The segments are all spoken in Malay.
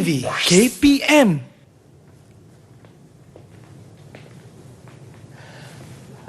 TV KPM.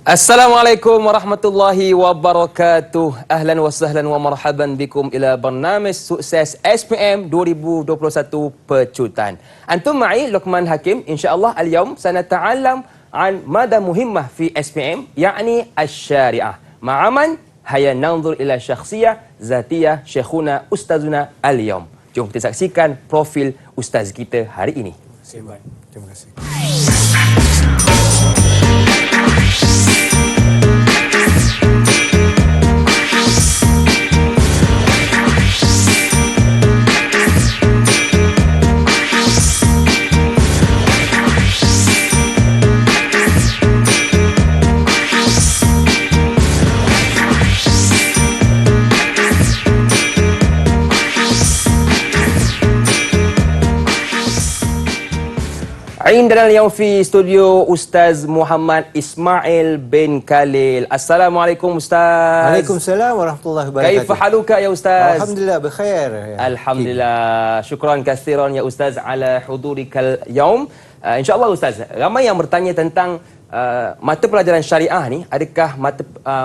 Assalamualaikum warahmatullahi wabarakatuh. Ahlan wa sahlan wa marhaban bikum ila barnamij sukses SPM 2021 Pecutan. Antum ma'i Luqman Hakim. Insyaallah al-yawm sanata'allam an mada muhimmah fi SPM, yakni asy-syariah. Ma'aman haya nanzur ila syakhsiyah zatiyah syekhuna ustazuna al-yawm. Jom kita saksikan profil ustaz kita hari ini. Terima kasih. Indana al-yawm fi studio Ustaz Muhammad Ismail bin Khalil. Assalamualaikum Ustaz. Waalaikumsalam warahmatullahi wabarakatuh. Kaifa haluka ya Ustaz? Alhamdulillah bikhair. Alhamdulillah. Syukran katsiran ya Ustaz ala hudurikal yaum. InsyaAllah Ustaz, ramai yang bertanya tentang mata pelajaran syariah ni, adakah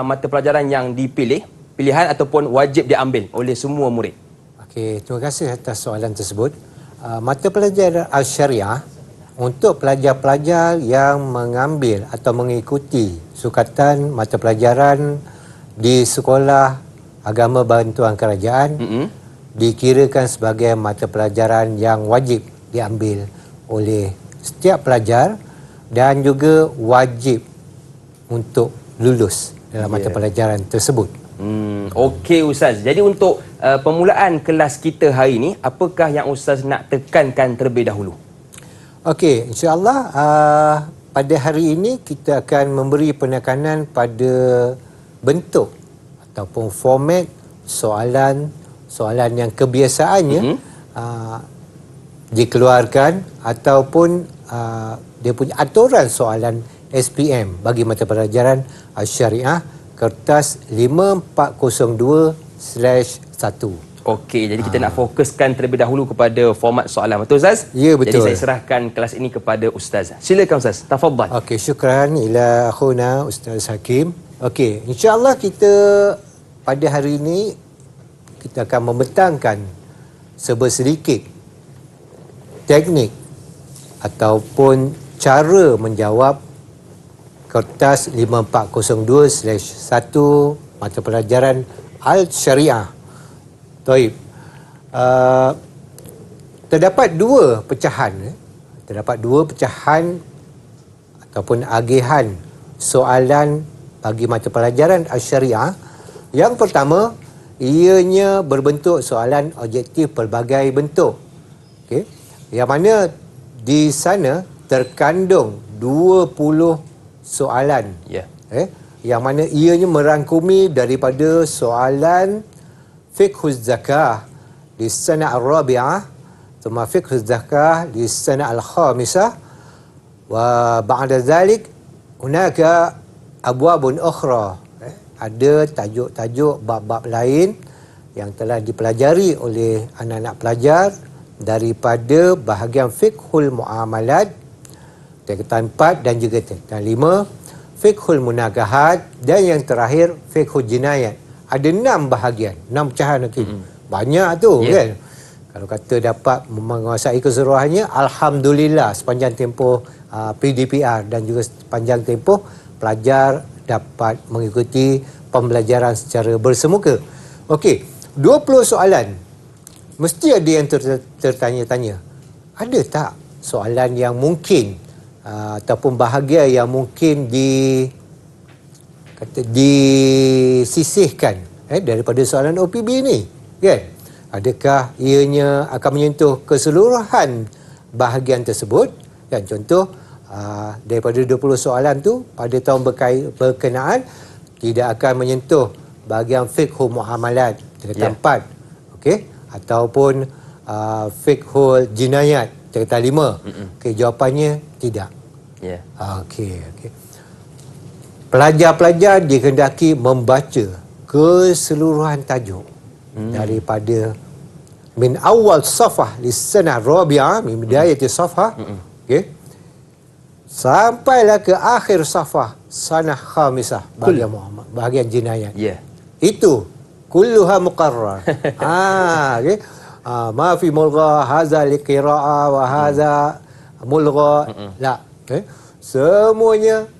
mata pelajaran yang dipilih, pilihan ataupun wajib diambil oleh semua murid? Okey, terima kasih atas soalan tersebut. Mata pelajaran al-syariah untuk pelajar-pelajar yang mengambil atau mengikuti sukatan mata pelajaran di sekolah agama bantuan kerajaan dikirakan sebagai mata pelajaran yang wajib diambil oleh setiap pelajar dan juga wajib untuk lulus dalam mata pelajaran tersebut. Okey Ustaz. Jadi untuk permulaan kelas kita hari ini, apakah yang Ustaz nak tekankan terlebih dahulu? Okey, insya-Allah pada hari ini kita akan memberi penekanan pada bentuk ataupun format soalan yang kebiasaannya dikeluarkan ataupun dia punya aturan soalan SPM bagi mata pelajaran syariah kertas 5402/1. Okey, jadi kita nak fokuskan terlebih dahulu kepada format soalan. Betul Ustaz? Ya, betul. Jadi saya serahkan kelas ini kepada Ustaz. Silakan Ustaz, tafadhal. Okey, syukran ila akhuna Ustaz Hakim. Okey, insya-Allah kita pada hari ini kita akan membentangkan sebersedikit teknik ataupun cara menjawab kertas 5402/1 mata pelajaran Al-Syariah. Taib. Terdapat dua pecahan ataupun agihan soalan bagi mata pelajaran Al-Syariah. Yang pertama, ianya berbentuk soalan objektif pelbagai bentuk. Okey. Yang mana di sana terkandung 20 soalan. Ya. Yang mana ianya merangkumi daripada soalan fiqhuz zakah di sana al-rabi'ah, thumma fiqhuz zakah di sana al-khamisah, wa ba'da dhalik hunaka abwabun ukhra. Ada tajuk-tajuk bab-bab lain yang telah dipelajari oleh anak-anak pelajar daripada bahagian fiqhul muamalat tingkatan 4 dan juga tingkatan 5, fiqhul munagahat dan yang terakhir fiqhul jinayat. Ada 6 bahagian, 6 pecahan. Banyak tu kan. Kalau kata dapat menguasai keseluruhannya, alhamdulillah sepanjang tempoh PDPR dan juga sepanjang tempoh pelajar dapat mengikuti pembelajaran secara bersemuka. Okey, 20 soalan. Mesti ada yang tertanya-tanya. Ada tak soalan yang mungkin ataupun bahagian yang mungkin disisihkan daripada soalan OPB ni, kan? Adakah ianya akan menyentuh keseluruhan bahagian tersebut? Kan, contoh daripada 20 soalan tu pada tahun berkenaan tidak akan menyentuh bahagian fiqhul muamalat tingkatan 4, okey, ataupun fiqhul jinayat tingkatan 5. Okey, jawapannya tidak. Ya. Okey. Pelajar-pelajar dikehendaki membaca keseluruhan tajuk daripada min awal safah lis-sanah rabi'ah min bidayati safah, okey, sampailah ke akhir safah sanah khamisah bahagian Muhammad, bahagian jinayat. Ya. Itu kulluha muqarrar. Okey. Ma fi mulgha hadza liqira'a wa hadza mulgha. La. Okay. Semuanya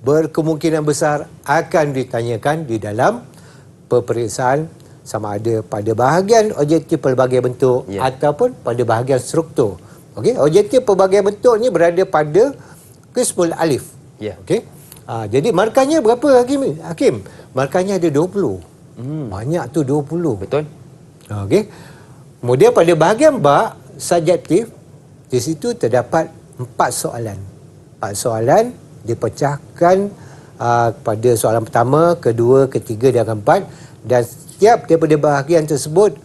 berkemungkinan besar akan ditanyakan di dalam peperiksaan sama ada pada bahagian objektif pelbagai bentuk ataupun pada bahagian struktur. Okey, objektif pelbagai bentuk ni berada pada qismul alif. Okey. Jadi markahnya berapa Hakim? Markahnya ada 20. Banyak tu 20. Betul. Okey. Kemudian pada bahagian ba subjektif, di situ terdapat 4 soalan. 4 soalan dipecahkan pada soalan pertama, kedua, ketiga dan keempat, dan setiap daripada bahagian tersebut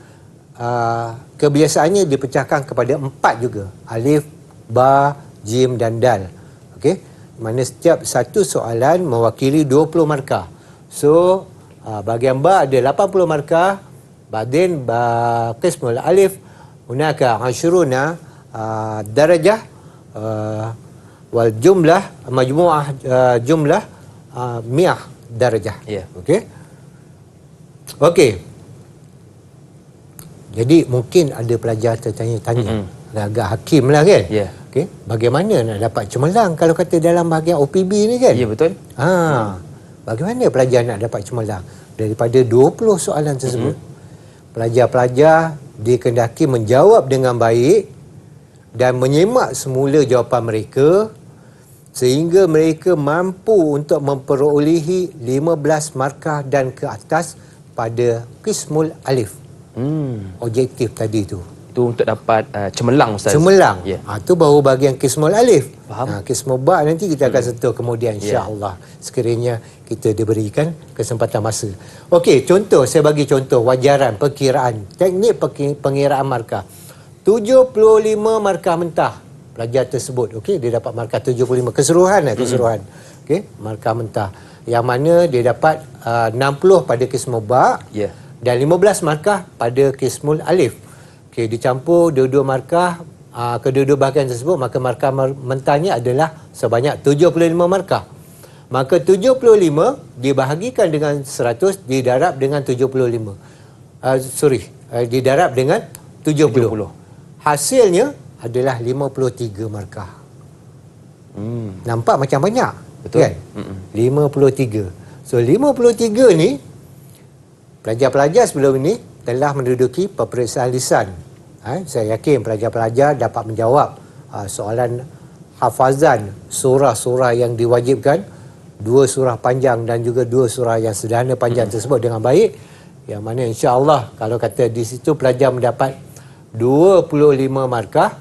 kebiasaannya dipecahkan kepada 4 juga. Alif, ba, jim dan dal. Okey. Mana setiap satu soalan mewakili 20 markah. So bahagian ba ada 80 markah. Badin qismul alif hunaka 20 darajah wal jumlah majmu'ah jumlah 100 darajah. Okey. Okey. Jadi mungkin ada pelajar tertanya-tanya. Agak hakim lah kan? Okey. Bagaimana nak dapat cemerlang kalau kata dalam bahagian OPB ni kan? Ya, betul. Bagaimana pelajar nak dapat cemerlang? Daripada 20 soalan tersebut, pelajar-pelajar dikehendaki menjawab dengan baik dan menyemak semula jawapan mereka sehingga mereka mampu untuk memperolehi 15 markah dan ke atas pada qismul alif. Objektif tadi tu. Itu untuk dapat cemerlang, Ustaz. Cemerlang. Itu baru bahagian qismul alif. Faham. Qismul ba nanti kita akan sentuh kemudian insya-Allah. Sekiranya kita diberikan kesempatan masa. Okey, contoh, saya bagi contoh wajaran perkiraan, teknik pengiraan markah. 75 markah mentah pelajar tersebut. Okey, dia dapat markah 75 keseluruhan. Okey, markah mentah. Yang mana dia dapat 60 pada qismul ba dan 15 markah pada qismul alif. Okey, dicampur dua-dua markah kedua-dua bahagian tersebut, maka markah mentahnya adalah sebanyak 75 markah. Maka 75 dibahagikan dengan 100 didarab dengan 75. Didarab dengan 70. Hasilnya adalah 53 markah. Nampak macam banyak? Betul. Kan? 53. So 53 ni pelajar-pelajar sebelum ini telah menduduki peperiksaan lisan. Saya yakin pelajar-pelajar dapat menjawab soalan hafazan surah-surah yang diwajibkan, 2 surah panjang dan juga 2 surah yang sederhana panjang tersebut dengan baik. Yang mana insya-Allah kalau kata di situ pelajar mendapat 25 markah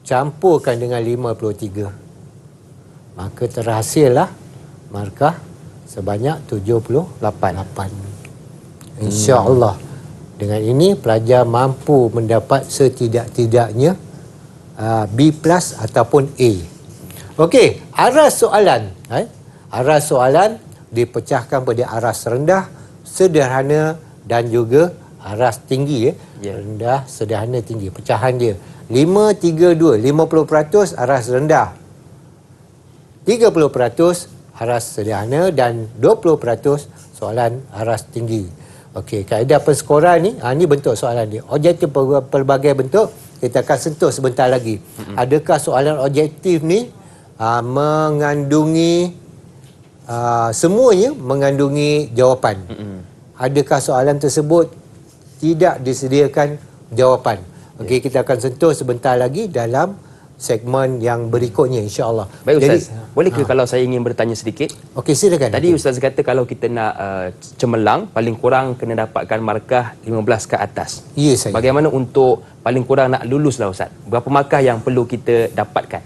campurkan dengan 53, maka terhasillah markah sebanyak 78. Insya-Allah. Dengan ini pelajar mampu mendapat setidak-tidaknya B+ ataupun A. Okey, aras soalan. Aras soalan dipecahkan pada aras rendah, sederhana dan juga aras tinggi. Rendah, sederhana, tinggi. Pecahan dia 5-3-2, 50% aras rendah, 30% aras sederhana dan 20% soalan aras tinggi. Okey, kaedah penskoran ni, ni bentuk soalan dia. Objektif pelbagai bentuk, kita akan sentuh sebentar lagi. Adakah soalan objektif ni mengandungi semuanya mengandungi jawapan? Adakah soalan tersebut tidak disediakan jawapan? Okey, kita akan sentuh sebentar lagi dalam segmen yang berikutnya insya-Allah. Baik Ustaz. Jadi, boleh ke kalau saya ingin bertanya sedikit? Okey, silakan. Tadi Ustaz kata kalau kita nak cemerlang paling kurang kena dapatkan markah 15 ke atas. Ya, saya. Bagaimana untuk paling kurang nak lulus lah Ustaz? Berapa markah yang perlu kita dapatkan?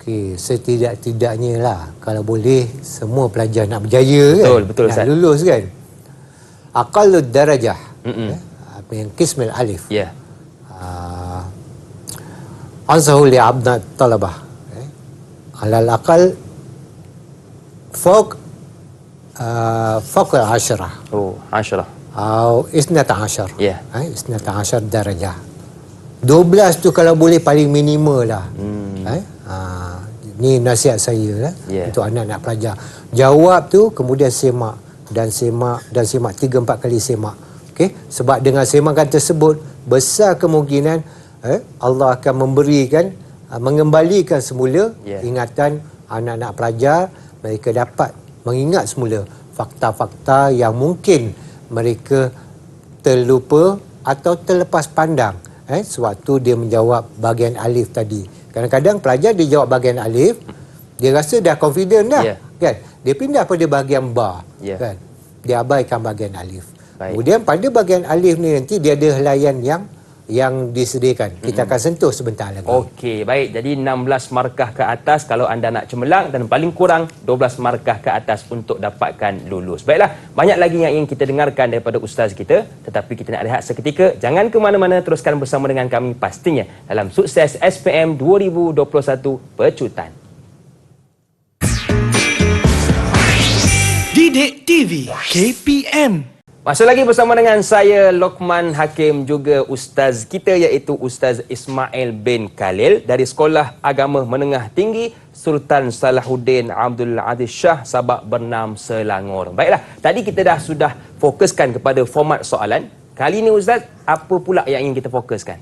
Okey, setidak-tidaknya lah kalau boleh semua pelajar nak berjaya kan. Betul nak Ustaz. lulus kan. Aqallud darajah. Apa yang qismul alif. Ansahu li abna talabah. Alal aqal fawq 10. 10. isnata ashar. Ya. Isnata ashar darajah. 12 tu kalau boleh paling minimal lah. Ni nasihat saya lah untuk anak-anak pelajar. Jawab tu kemudian semak dan semak dan semak 3-4 kali semak. Okey, sebab dengan semakan tersebut besar kemungkinan Allah akan memberikan mengembalikan semula ingatan anak-anak pelajar. Mereka dapat mengingat semula fakta-fakta yang mungkin mereka terlupa atau terlepas pandang sewaktu dia menjawab bahagian alif tadi. Kadang-kadang pelajar dia jawab bahagian alif, dia rasa dah confident dah, kan? Dia pindah pada bahagian ba, kan? Dia abaikan bahagian alif. Kemudian pada bahagian alif ni nanti dia ada helaian yang disediakan. Kita akan sentuh sebentar lagi. Okey, baik. Jadi 16 markah ke atas kalau anda nak cemerlang dan paling kurang 12 markah ke atas untuk dapatkan lulus. Baiklah, banyak lagi yang ingin kita dengarkan daripada ustaz kita, tetapi kita nak rehat seketika. Jangan ke mana-mana, teruskan bersama dengan kami pastinya dalam Sukses SPM 2021 Pecutan. Didik TV KPM. Masih lagi bersama dengan saya Lokman Hakim, juga ustaz kita iaitu Ustaz Ismail bin Khalil dari Sekolah Agama Menengah Tinggi Sultan Salahuddin Abdul Aziz Shah Sabak Bernam Selangor. Baiklah, tadi kita sudah fokuskan kepada format soalan. Kali ini ustaz, apa pula yang ingin kita fokuskan?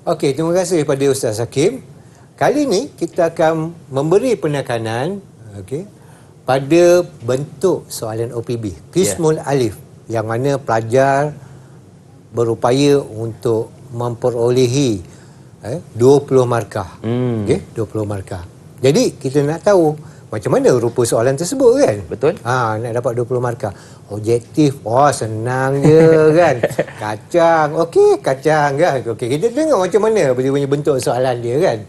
Okey, terima kasih kepada Ustaz Hakim. Kali ini kita akan memberi penekanan pada bentuk soalan OPB, Qismul Alif, yang mana pelajar berupaya untuk memperolehi 20 markah. 20 markah. Jadi kita nak tahu macam mana rupa soalan tersebut, kan? Betul. Nak dapat 20 markah. Objektif, senang je kan. Kacang, okey, kacang kan. Okey, kita tengok macam mana dia punya bentuk soalan dia, kan.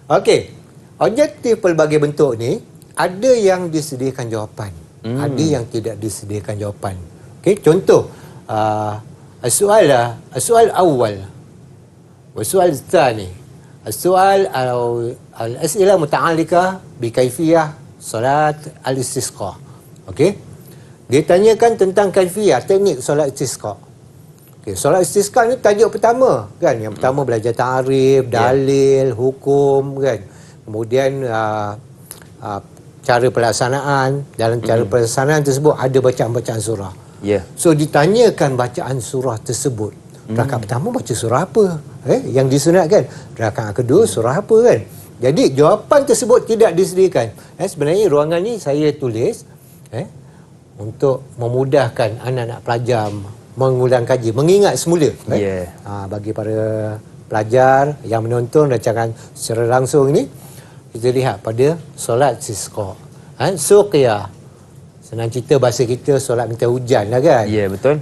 Okey, objektif pelbagai bentuk ni ada yang disediakan jawapan. Ada yang tidak disediakan jawapan. Okey, contoh soal awal, soal tsani, soal al-as'ilah muta'alliqah bi kaifiyah salat al-istisqa. Okey, dia tanyakan tentang kaifiyah, teknik solat istisqa. Okey, solat istisqa ni tajuk pertama, kan? Yang pertama belajar ta'arif, dalil, hukum, kan? Kemudian cara pelaksanaan. Dalam cara pelaksanaan tersebut ada bacaan-bacaan surah. So ditanyakan bacaan surah tersebut. Rakaat pertama baca surah apa? Yang disunatkan. Rakaat kedua surah apa, kan? Jadi jawapan tersebut tidak disediakan. Sebenarnya ruangan ni saya tulis untuk memudahkan anak-anak pelajar mengulang kaji, mengingat semula. Bagi para pelajar yang menonton rancangan secara langsung ini, kita lihat pada solat istisqa. Suqiyah. Senang cerita bahasa kita, solat minta hujan lah, kan? Ya, betul.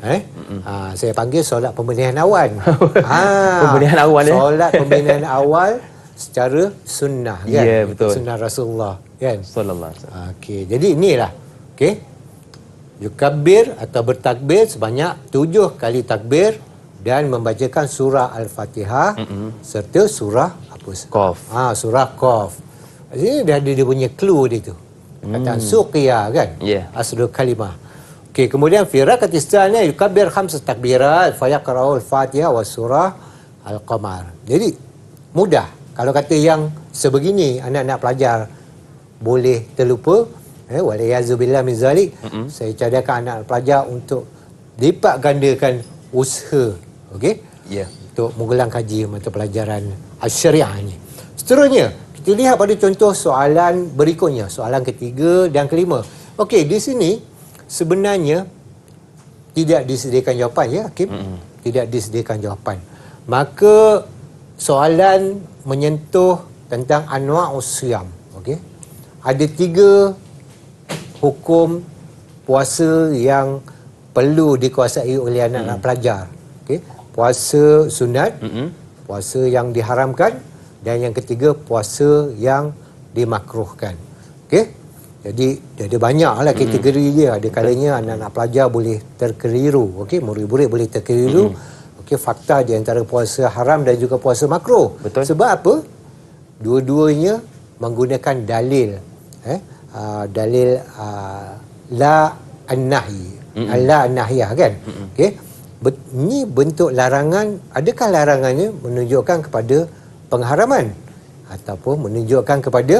Saya panggil solat pembenihan awan. Pembenihan awan, solat pembenihan awal secara sunnah, kan? Ya, betul. Sunnah Rasulullah, kan? Sallallahu alaihi wasallam. Okey, jadi inilah. Okey. Yukabbir atau bertakbir sebanyak 7 kali takbir dan membacakan surah Al-Fatihah serta surah Qaf. Surah Qaf. Ini dah ada dia punya clue dia tu. Kataan suqiyah, kan? Aslu kalimah. Okey, kemudian fi rakatis tsaniyah yukabbir 5 takbirat fa yaqra'u al-Fatihah wa surah Al-Qamar. Jadi mudah. Kalau kata yang sebegini anak-anak pelajar boleh terlupa, walayazubillah min zalik, saya cadangkan anak pelajar untuk lipat gandakan usaha, okey? Untuk mengulang kaji mata pelajaran Asy-Syariah ni. Seterusnya, kita lihat pada contoh soalan berikutnya, soalan ketiga dan kelima. Okey, di sini sebenarnya tidak disediakan jawapan, ya, Hakim? Tidak disediakan jawapan. Maka soalan menyentuh tentang anwa'us siyam, okey? Ada 3 hukum puasa yang perlu dikuasai oleh anak-anak pelajar. Okey, puasa sunat, puasa yang diharamkan, dan yang ketiga puasa yang dimakruhkan. Okey, jadi ada banyaklah kategori dia. Ada kalanya anak-anak pelajar boleh terkeliru. Okey, murid-murid boleh terkeliru. Okey, fakta di antara puasa haram dan juga puasa makruh. Betul. Sebab apa? Dua-duanya menggunakan dalil dalil la an-nahi. Allah an-nahiyah kan. Okey. Ini bentuk larangan. Adakah larangannya menunjukkan kepada pengharaman ataupun menunjukkan kepada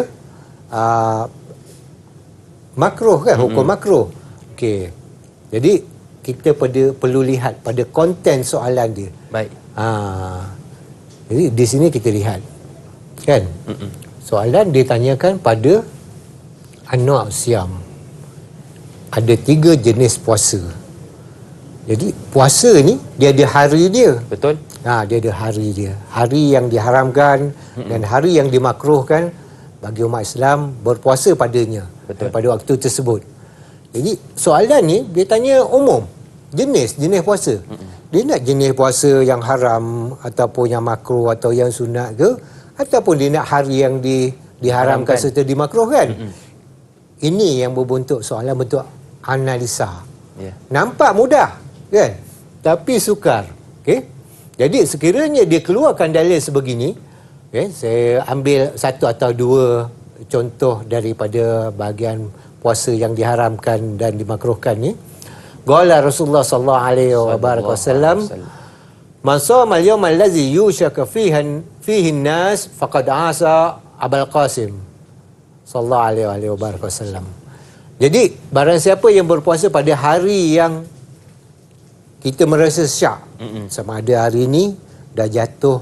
makruh kan, hukum makruh. Okey. Jadi kita perlu lihat pada konten soalan dia. Baik. Jadi di sini kita lihat kan. Soalan dia tanyakan pada anwa' siam. Ada 3 jenis puasa. Jadi puasa ni dia ada hari dia. Betul. Dia ada hari dia. Hari yang diharamkan dan hari yang dimakruhkan bagi umat Islam berpuasa padanya. Betul. Pada waktu tersebut. Jadi soalan ni dia tanya umum. Jenis puasa. Dia nak jenis puasa yang haram ataupun yang makruh atau yang sunat ke, ataupun dia nak hari yang diharamkan serta dimakruhkan. Ini yang berbentuk soalan bentuk analisa. Nampak mudah kan, tapi sukar. Okey. Jadi sekiranya dia keluarkan dalil sebegini, saya ambil satu atau dua contoh daripada bahagian puasa yang diharamkan dan dimakruhkan ni. Qala Rasulullah sallallahu alaihi wasallam, "Man shama al-yawma allazi yushaka fihi an-nas faqad asa Abul Qasim." Sallallahu alaihi wasallam. Jadi barang siapa yang berpuasa pada hari yang kita merasa syak, sama ada hari ini dah jatuh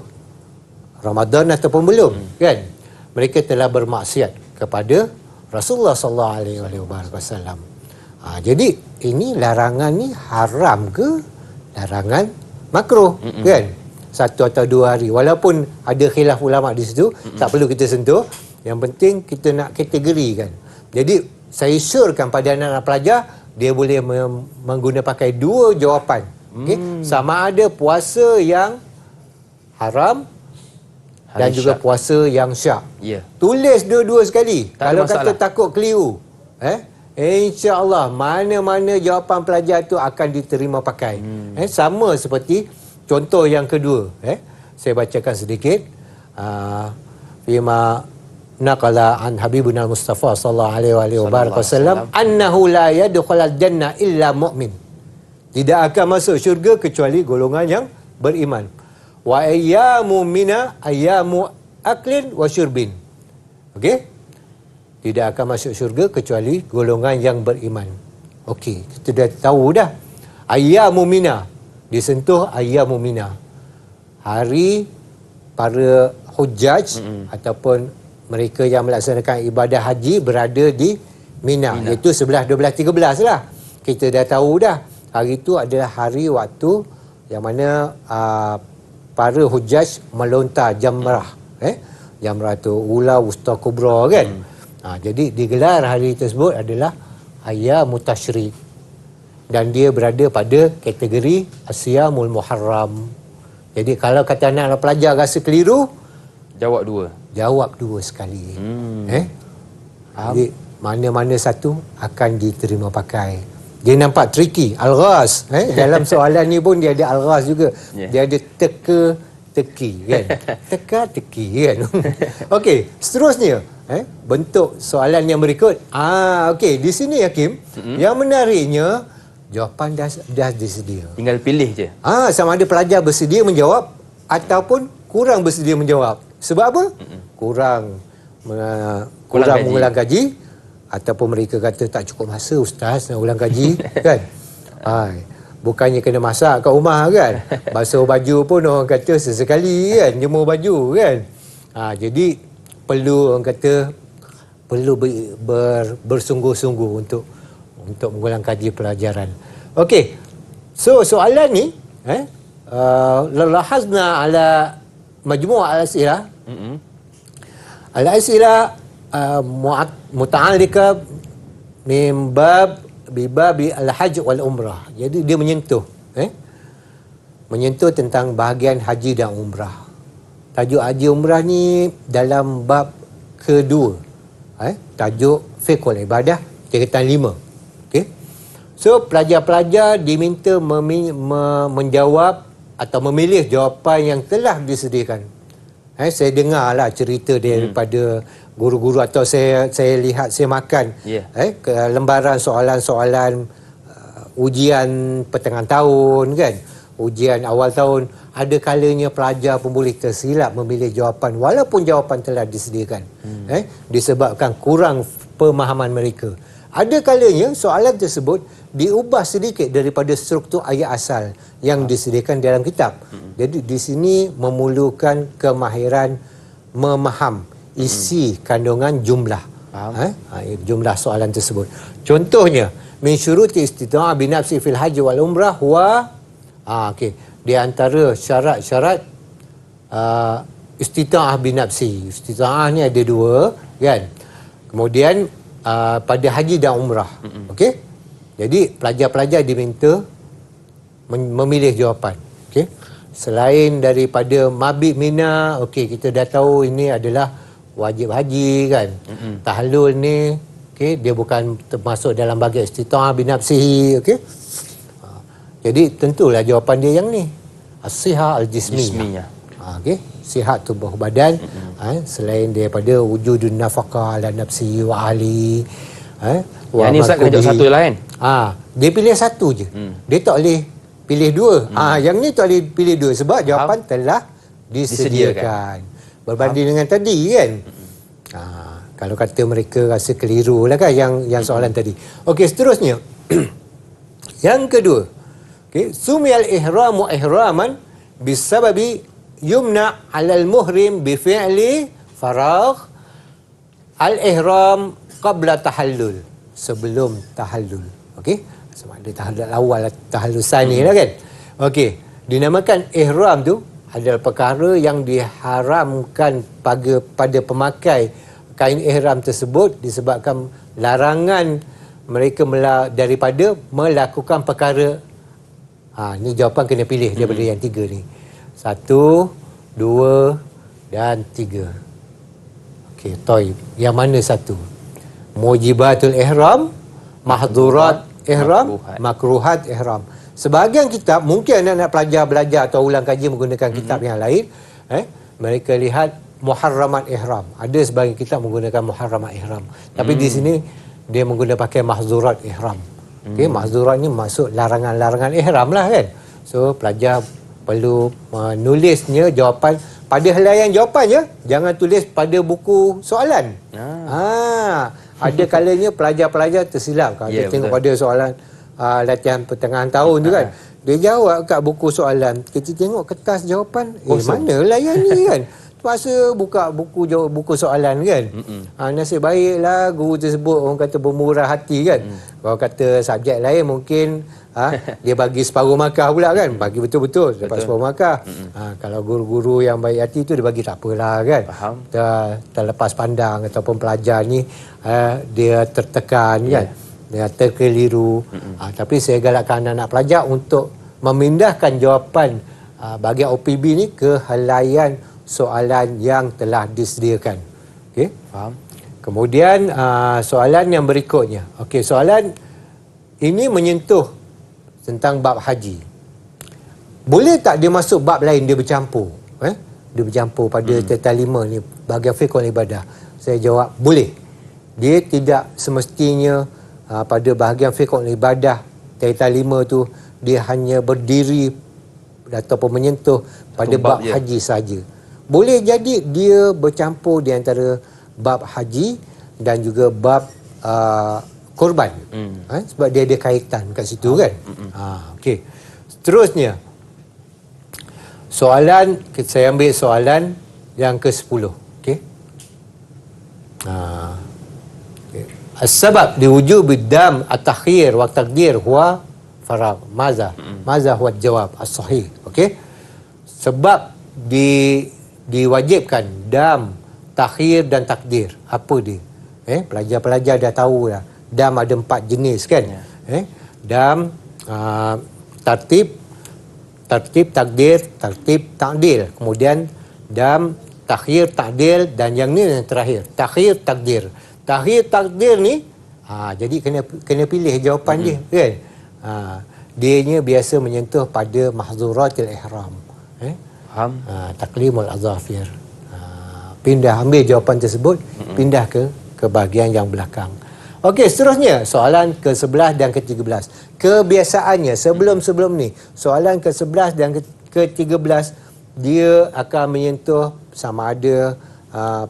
Ramadan ataupun belum, kan? Mereka telah bermaksiat kepada Rasulullah sallallahu alaihi wasallam. Jadi ini larangan ni haram ke larangan makruh, kan? Satu atau dua hari. Walaupun ada khilaf ulama di situ, tak perlu kita sentuh. Yang penting kita nak kategorikan. Jadi saya syorkan pada anak-anak pelajar, dia boleh menggunakan pakai dua jawapan. Okay? Sama ada puasa yang haram dan juga puasa yang syak. Tulis dua-dua sekali. Kalau kata takut keliru, insya-Allah mana-mana jawapan pelajar tu akan diterima pakai. Sama seperti contoh yang kedua. Saya bacakan sedikit. Fima naqala an Habibuna Mustafa sallallahu alaihi wasallam annahu la yadkhulul jannah illa mu'min. Tidak akan masuk syurga kecuali golongan yang beriman. Wa ayyamu mina ayyamu aklin wa syurbin. Okey? Tidak akan masuk syurga kecuali golongan yang beriman. Okey, kita dah tahu dah. Ayyamu mina, disentuh ayyamu mina. Hari para hujjaj ataupun mereka yang melaksanakan ibadah haji berada di Mina. Iaitu 11, 12, 13 lah. Kita dah tahu dah. Hari itu adalah hari waktu yang mana para hujjaj melontar jamrah. Jamrah tu ula, wusta, kubra kan. Jadi digelar hari tersebut adalah Ayyamut Tasyrik. Dan dia berada pada kategori Asyamul Muharram. Jadi kalau kata anak pelajar rasa keliru, jawab dua. Jawab dua sekali. Jadi mana-mana satu akan diterima pakai. Dia nampak tricky, alghaz. Dalam soalan ni pun dia ada alghaz juga. Dia ada teka-teki kan. Teka-teki kan. Okey, seterusnya bentuk soalan yang berikut. Okey, di sini Hakim, yang menariknya jawapan dah disedia. Tinggal pilih je. Sama ada pelajar bersedia menjawab ataupun kurang bersedia menjawab. Sebab apa? Kurang mengulang kaji, ataupun mereka kata tak cukup masa ustaz nak ulang kaji kan. Bukannya kena masak kat rumah kan. Basuh baju pun orang kata sesekali kan, jemur baju kan. Jadi perlu orang kata perlu bersungguh-sungguh untuk mengulang kaji pelajaran. Okey. So soalan ni lalahazna ala majmu' al-as'ilah. Al-as'ilah muta'alliqa min bibabi al-hajj wal umrah. Jadi dia menyentuh tentang bahagian haji dan umrah. Tajuk haji umrah ni dalam bab kedua. Tajuk fiqhul ibadah tingkatan 5. Okey. So pelajar-pelajar diminta menjawab atau memilih jawapan yang telah disediakan. Saya dengarlah cerita daripada guru-guru atau saya lihat, saya makan ke lembaran soalan-soalan ujian pertengahan tahun kan, ujian awal tahun, ada kalanya pelajar pun boleh tersilap memilih jawapan walaupun jawapan telah disediakan. Disebabkan kurang pemahaman mereka. Ada kalanya soalan tersebut diubah sedikit daripada struktur ayat asal yang disediakan dalam kitab. Jadi di sini memerlukan kemahiran memaham isi kandungan jumlah. Jumlah soalan tersebut. Contohnya, min syuruti istita'ah binafsi fil haji wal umrah wa di antara syarat-syarat istita'ah binafsi. Istita'ah ni ada dua kan. Kemudian pada haji dan umrah. Okey. Jadi pelajar-pelajar diminta memilih jawapan. Okey. Selain daripada mabit mina, okey, kita dah tahu ini adalah wajib haji kan. Tahallul ni okey, dia bukan termasuk dalam bahagian istita'ah binafsihi, okey. Jadi tentulah jawapan dia yang ni. As-sihah al-jismiyah. Okey, sihat tubuh badan. Selain daripada wujudun nafaqah ala nafsi wa ahli. Yang ni Ustaz kena jawab satu lah kan? Dia pilih satu je. Dia tak boleh pilih dua. Yang ni tak boleh pilih dua sebab jawapan telah disediakan. Berbanding dengan tadi kan. Kalau kata mereka rasa keliru lah kan yang soalan tadi. Okey, seterusnya. Yang kedua. Okey, sumiyal ihramu ihraman bisababi yumna 'alal muhrim bi fi'li faragh al-ihram qabla tahallul, sebelum tahallul. Okey, sama ada tahallul awal atau tahallul sani lah kan. Okey, dinamakan ihram tu adalah perkara yang diharamkan pada pemakai kain ihram tersebut disebabkan larangan mereka daripada melakukan perkara. Ni jawapan kena pilih daripada yang tiga ni. 1, 2 dan 3. Okey, toy. Yang mana satu? Mujibatul ihram, mahdurat ihram, makruhat ihram. Sebahagian kitab, mungkin anak-anak pelajar belajar atau ulang kaji menggunakan kitab yang lain, mereka lihat muharramat ihram. Ada sebahagian kitab menggunakan muharramat ihram. Tapi di sini dia menggunakan pakai mahzurat ihram. Okey, mahzurat ni masuk larangan-larangan ihram lah kan. So pelajar perlu menulisnya jawapan pada helaian jawapannya, jangan tulis pada buku soalan. Ada kalanya pelajar-pelajar tersilap kalau dia tengok pada soalan latihan pertengahan tahun tu kan. Dia jawab kat buku soalan, kita tengok kertas jawapan, manalah yang ni kan. Terpaksa buka buku soalan kan. Nasib baiklah guru tersebut orang kata bermurah hati kan. Kalau kata subjek lain mungkin dia bagi separuh markah pula kan. Bagi betul-betul dapat separuh markah. Kalau guru-guru yang baik hati tu dia bagi tak apalah kan. Terlepas pandang ataupun pelajar ni dia tertekan kan. Dia terkeliru. Tapi saya galakkan anak-anak pelajar untuk memindahkan jawapan bahagian OPB ni ke helaian soalan yang telah disediakan. Okey, faham. Kemudian soalan yang berikutnya. Okey, soalan ini menyentuh tentang bab haji. Boleh tak dia masuk bab lain, dia bercampur? Dia bercampur pada teta 5 ni, bahagian fiqh ibadah. Saya jawab, boleh. Dia tidak semestinya pada bahagian fiqh ibadah teta 5 tu dia hanya berdiri ataupun menyentuh pada bab haji saja. Boleh jadi dia bercampur di antara bab haji dan juga bab korban. Sebab dia ada kaitan kat situ kan. Okey. Seterusnya. Soalan, saya ambil soalan yang ke-10. Okey. As-sabab liwujub ad-dam at-takhir wa taqdir huwa faragh. Maza huwa jawab as-sahih. Okey. Sebab diwajibkan dam, takhir dan takdir. Apa dia? Pelajar-pelajar dah tahu dah. Dam ada 4 jenis kan? Dam, tartib, takdir, takdil. Kemudian dam, takhir, takdil dan yang ni yang terakhir. Takhir, takdir. Takhir, takdir ni jadi kena pilih jawapan dia kan? Dianya biasa menyentuh pada mahzuratil ihram. Faham. Taklimul azafir. Pindah, ambil jawapan tersebut, pindah ke bahagian yang belakang. Okey, seterusnya soalan ke-11 dan ke-13. Kebiasaannya sebelum ni, soalan ke-11 dan ke-13 dia akan menyentuh sama ada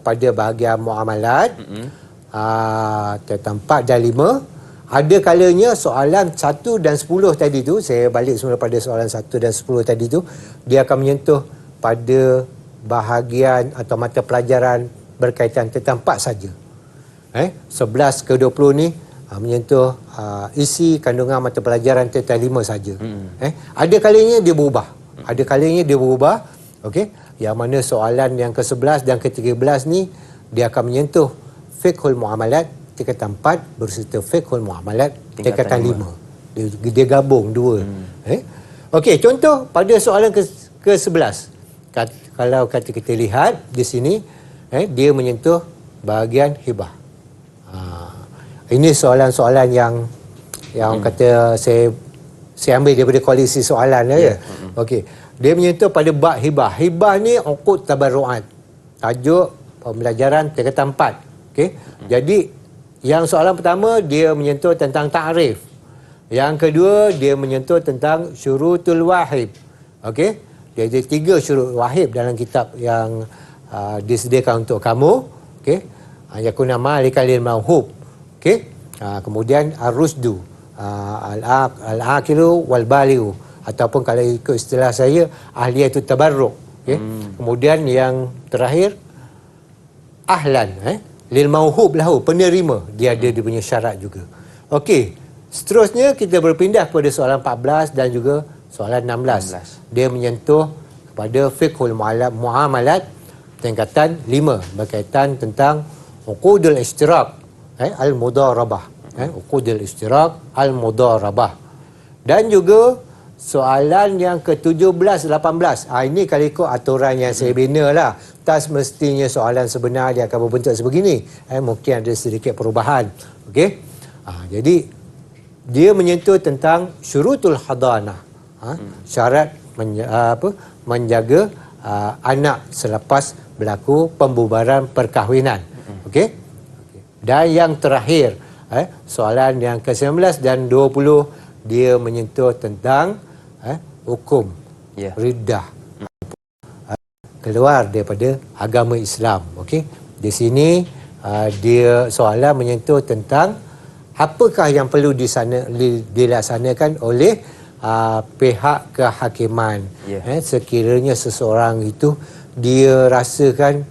pada bahagian muamalat, tentang 4 dan 5. Ada kalanya soalan 1 dan 10 tadi tu, saya balik semula pada soalan 1 dan 10 tadi tu, dia akan menyentuh pada bahagian atau mata pelajaran berkaitan tentang 4 saja. 11 ke 20 ni menyentuh isi kandungan mata pelajaran tentang 5 saja. Ada kalanya dia berubah. Okey, yang mana soalan yang ke-11 dan ke-13 ni dia akan menyentuh fiqhul muamalat tingkatan 4 berserta fiqhul muamalat tingkatan 5. Dia gabung dua. Okey, contoh pada soalan ke-11. Kalau kata kita lihat di sini, dia menyentuh bahagian hibah. Ini soalan-soalan yang kata saya ambil daripada koalisi soalan ya. Okey, dia menyentuh pada bab hibah. Hibah ni uqud tabarruat. Tajuk pembelajaran tingkatan 4. Okey. Jadi yang soalan pertama dia menyentuh tentang ta'rif. Yang kedua dia menyentuh tentang syurutul wahib. Okey. Dia ada 3 syurut wahib dalam kitab yang disediakan untuk kamu. Okey. Yakuna malikan lil mauhub. Okey. Kemudian ar-rusdu, al-aqilu wal balighu, ataupun kalau ikut istilah saya ahliyatut tabarruk. Okey. Kemudian yang terakhir ahlan, lil mauhub lahu, penerima, dia ada dia punya syarat juga. Okey, seterusnya kita berpindah kepada soalan 14 dan juga soalan 16. Dia menyentuh kepada fiqhul muamalat tingkatan 5 berkaitan tentang uqudul ishtirak, al-mudarabah, uqudul ishtirak al-mudarabah. Dan juga soalan yang ke-17, 18. Ini kalau ikut aturan yang saya bina lah. Tak semestinya soalan sebenar dia akan berbentuk sebegini. Mungkin ada sedikit perubahan. Okey. Jadi dia menyentuh tentang syurutul hadanah. Syarat menjaga anak selepas berlaku pembubaran perkahwinan. Okey. Dan yang terakhir, soalan yang ke-19 dan 20 dia menyentuh tentang hukum riddah, keluar daripada agama Islam. Okey, di sini dia soalan menyentuh tentang apakah yang perlu dilaksanakan oleh pihak kehakiman. Sekiranya seseorang itu dia rasakan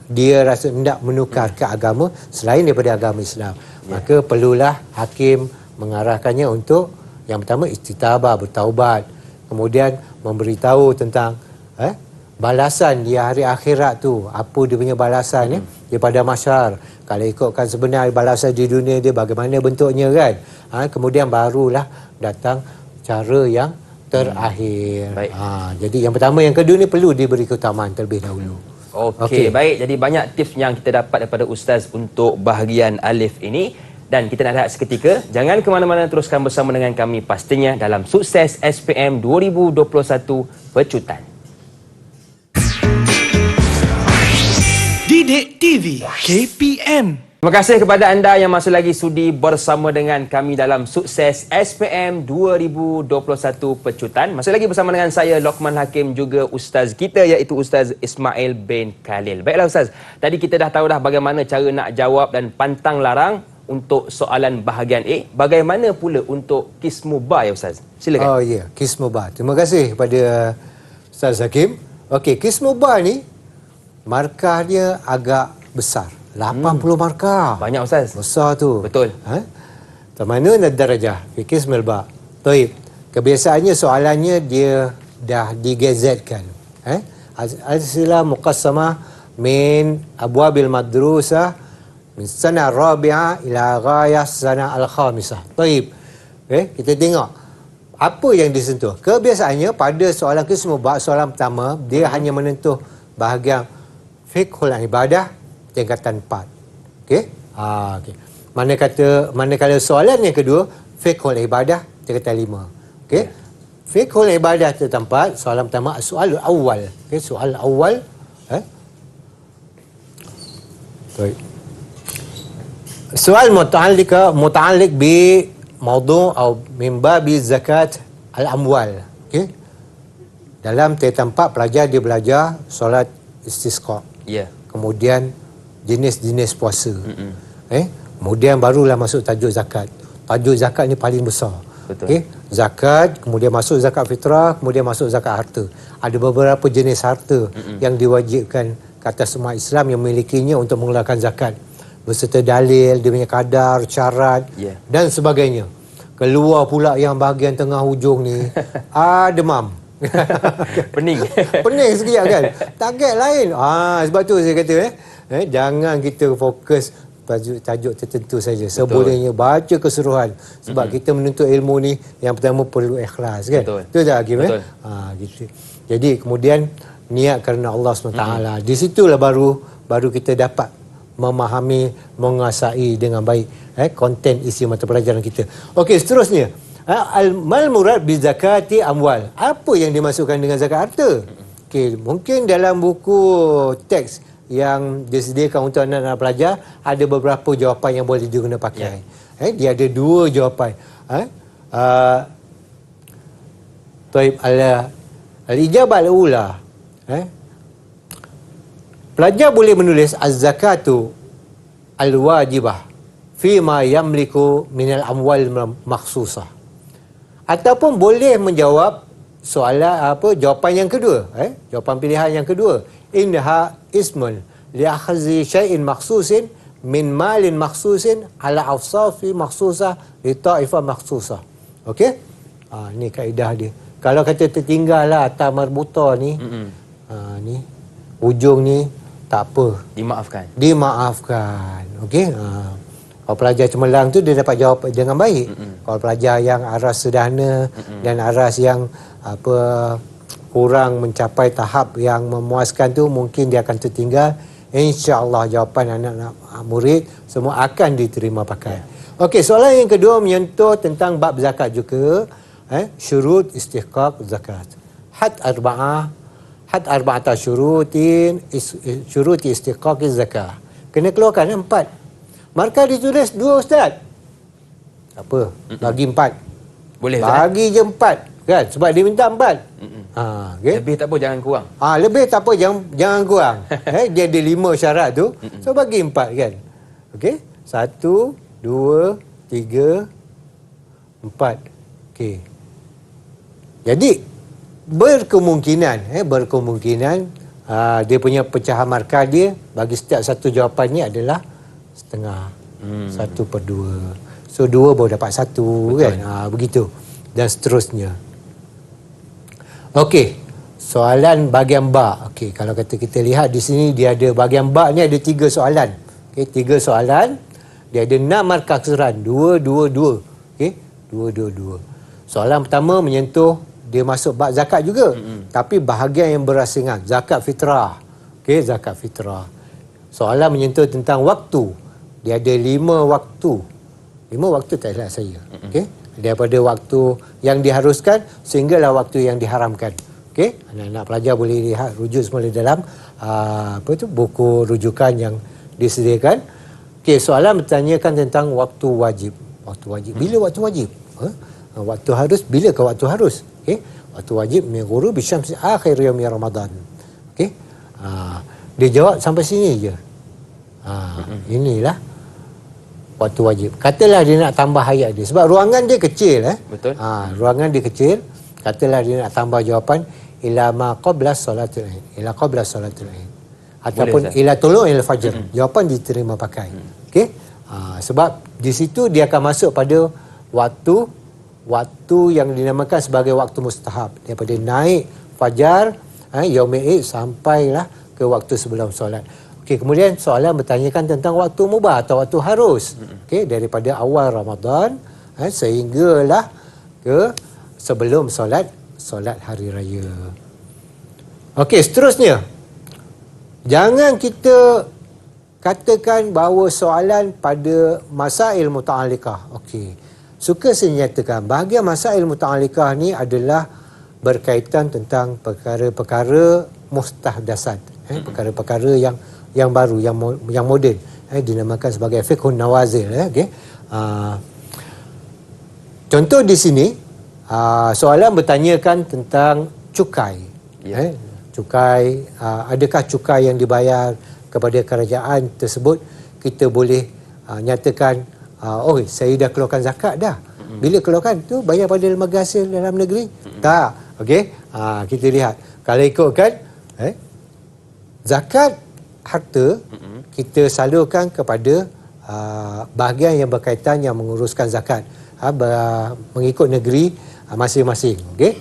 dia rasa hendak menukar ke agama selain daripada agama Islam, maka perlulah hakim mengarahkannya untuk yang pertama istitabah, bertaubat, kemudian memberitahu tentang balasan di hari akhirat tu, apa dia punya balasan daripada mahsyar. Kalau ikutkan sebenar balasan di dunia dia bagaimana bentuknya kan. Kemudian barulah datang cara yang terakhir. Jadi yang pertama yang kedua ni perlu diberi keutamaan terlebih dahulu. Okey, baik. Jadi banyak tips yang kita dapat daripada Ustaz untuk bahagian alif ini. Dan kita nak rehat seketika. Jangan ke mana-mana, teruskan bersama dengan kami pastinya dalam Sukses SPM 2021 Pecutan. Didik TV KPM. Terima kasih kepada anda yang masih lagi sudi bersama dengan kami dalam Sukses SPM 2021 Pecutan. Masih lagi bersama dengan saya Lokman Hakim, juga Ustaz kita iaitu Ustaz Ismail bin Khalil. Baiklah Ustaz, tadi kita dah tahu dah bagaimana cara nak jawab dan pantang larang untuk soalan bahagian A. Bagaimana pula untuk kismu ba ya Ustaz? Silakan. Kismu ba. Terima kasih kepada Ustaz Hakim. Okey, kismu ba ni markah dia agak besar. 80 markah. Banyak Ustaz. Besar tu. Betul. Tamanun ad-darajah fi kismil ba. Baik. Kebiasaannya soalannya dia dah digazetkan. Al-sila muqassamah min abwabil madrusah min sana rabi'ah ila ghayah sana al-khamisah. Baik. Kita tengok apa yang disentuh. Kebiasaannya pada soalan kismu ba, soalan pertama dia hanya menentuh bahagian fiqhul ibadah tingkatan 4. Okey? Okey. Manakala soalan yang kedua fiqhul ibadah tingkatan 5. Okey? Fiqhul ibadah tingkatan 4, soalan pertama soal awal. Okey, soal awal. Baik. Soal muta'alliq bi mawdu' atau min babi zakat al-amwal. Okey. Dalam tingkatan 4 pelajar dia belajar solat istisqa. Ya. Kemudian jenis-jenis puasa. Kemudian barulah masuk tajuk zakat. Tajuk zakat ni paling besar. Betul. Okey. Zakat, kemudian masuk zakat fitrah, kemudian masuk zakat harta. Ada beberapa jenis harta yang diwajibkan ke atas umat Islam yang memilikinya untuk mengeluarkan zakat. Beserta dalil, dia punya kadar, syarat dan sebagainya. Keluar pula yang bahagian tengah hujung ni, demam. Pening. Pening sekejap kan. Target lain. Sebab tu saya kata jangan kita fokus tajuk tertentu saja. Sebolehnya baca keseluruhan. Sebab kita menuntut ilmu ni yang pertama perlu ikhlas kan. Betul tak Hakim? Gitu. Jadi kemudian niat kerana Allah SWT. Di situlah baru kita dapat memahami, menguasai dengan baik konten isi mata pelajaran kita. Okey, seterusnya. Al-mal murad bi zakati amwal. Apa yang dimasukkan dengan zakat harta? Okey, mungkin dalam buku teks yang disediakan untuk anak-anak pelajar ada beberapa jawapan yang boleh diguna pakai. Dia ada 2 jawapan. Taib al-ijabah al-ula. Pelajar boleh menulis az-zakatu al-wajibah fima yamliku minal amwal makhsusah. Ataupun boleh menjawab soalan jawapan yang kedua, jawapan pilihan yang kedua. Inha ismun li akhzi syai'in makhsusin min malin makhsusin ala awsafi makhsusah li ta'ifah makhsusah. Okey? Ni kaedah dia. Kalau kata tertinggal lah atas marbuta ni, ni ujung ni tak apa, dimaafkan. Okey? Kalau pelajar cemerlang tu dia dapat jawab dengan baik. Kalau pelajar yang aras sederhana dan aras yang kurang mencapai tahap yang memuaskan tu, mungkin dia akan tertinggal. InsyaAllah jawapan anak-anak murid semua akan diterima pakai. Okey, soalan yang kedua menyentuh tentang bab zakat juga. Syurut istihqaq zakat. Had arba'ata syurutin syuruti istihqaq zakah. Kena keluarkan 4. Markah ditulis 2 ustaz. Apa? Bagi 4. Boleh bagi je 4 kan, sebab dia minta 4. Okay? Lebih tak apa, jangan kurang. Lebih tak apa, jangan kurang. Dia ada 5 syarat tu. So bagi 4 kan. Okey? 1 2 3 4. Okey. Jadi berkemungkinan dia punya pecahan markah dia bagi setiap satu jawapan ni adalah setengah. 1/2. So 2 baru dapat 1. Betul. Kan? Begitu. Dan seterusnya. Okey. Soalan bahagian ba. Okey, kalau kata kita lihat di sini dia ada bahagian ba ni ada 3 soalan. Okey, 3 soalan. Dia ada 6 markah keseluruhan. 2 2 2. Okey, 2 2 2. Soalan pertama menyentuh dia masuk bab zakat juga. Tapi bahagian yang berasingan zakat fitrah. Okey, zakat fitrah. Soalan menyentuh tentang waktu. Dia ada 5 waktu. 5 waktu tak silap saya. Okey. Daripada waktu yang diharuskan sehinggalah waktu yang diharamkan. Okey. Anak-anak pelajar boleh lihat rujuk semula dalam buku rujukan yang disediakan. Okey, soalan bertanyakan tentang waktu wajib. Waktu wajib. Bila waktu wajib? Waktu harus, bila ke waktu harus? Okey. Waktu wajib min ghurubi syamsi akhir yaumi Ramadan. Okey. Dia jawab sampai sini je. Inilah waktu wajib. Katalah dia nak tambah ayat dia. Sebab ruangan dia kecil. Betul. Ruangan dia kecil. Katalah dia nak tambah jawapan ila ma qabla salatul aid. Ila qabla salatul aid. Ataupun ila tulu'il fajr. Jawapan diterima pakai. Okey. Sebab di situ dia akan masuk pada waktu yang dinamakan sebagai waktu mustahab. Daripada naik fajar yaumil aid sampailah ke waktu sebelum solat. Okey, kemudian soalan bertanyakan tentang waktu mubah atau waktu harus. Okey, daripada awal Ramadan sehinggalah ke sebelum solat hari raya. Okey, seterusnya. Jangan kita katakan bahawa soalan pada masail muta'alliqah. Okey. Suka saya nyatakan bahagian masail muta'alliqah ni adalah berkaitan tentang perkara-perkara mustahdasat. Perkara-perkara yang baru, yang moden, dinamakan sebagai fiqhun nawazil. Okey. Contoh di sini, soalan bertanyakan tentang cukai. Cukai, adakah cukai yang dibayar kepada kerajaan tersebut kita boleh nyatakan, saya dah keluarkan zakat dah. Bila keluarkan tu bayar pada lembaga hasil dalam negeri? Tak. Okey. Kita lihat. Kalau ikutkan zakat harta kita salurkan kepada bahagian yang berkaitan yang menguruskan zakat mengikut negeri masing-masing. Okey.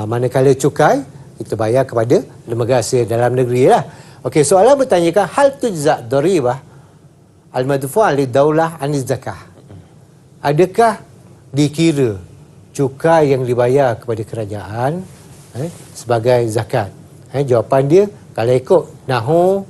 Manakala cukai kita bayar kepada lembaga hasil dalam negeri lah. Okey, soalan bertanyakan hal tujza' daribah al-madfu'ah lid-daulah aniz zakah. Adakah dikira cukai yang dibayar kepada kerajaan sebagai zakat? Jawapan dia kalau ikut nahu,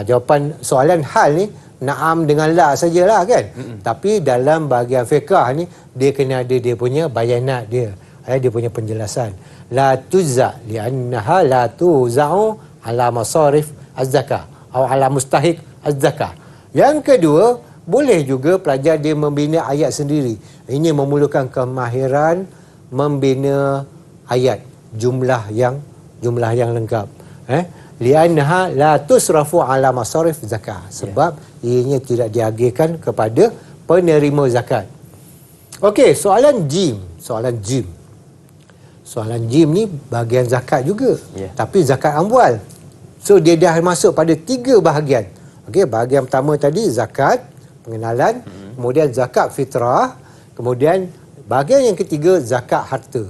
jawapan soalan hal ni na'am dengan la sajalah kan. Tapi dalam bahagian fiqh ni dia kena ada dia punya bayanat dia. Dia punya penjelasan. La tujza' li'annaha la tuza'u ala masarif az-zakah atau ala mustahiq az-zakah. Yang kedua, boleh juga pelajar dia membina ayat sendiri. Ini memerlukan kemahiran membina ayat jumlah yang lengkap. Li'annaha la tusrafu ala masarif zakah. Sebab ianya tidak diagihkan kepada penerima zakat. Okey, soalan jim. Soalan jim ni bahagian zakat juga. Tapi zakat amwal. So dia dah masuk pada 3 bahagian. Okey, bahagian pertama tadi zakat, pengenalan, kemudian zakat fitrah, kemudian bahagian yang ketiga zakat harta.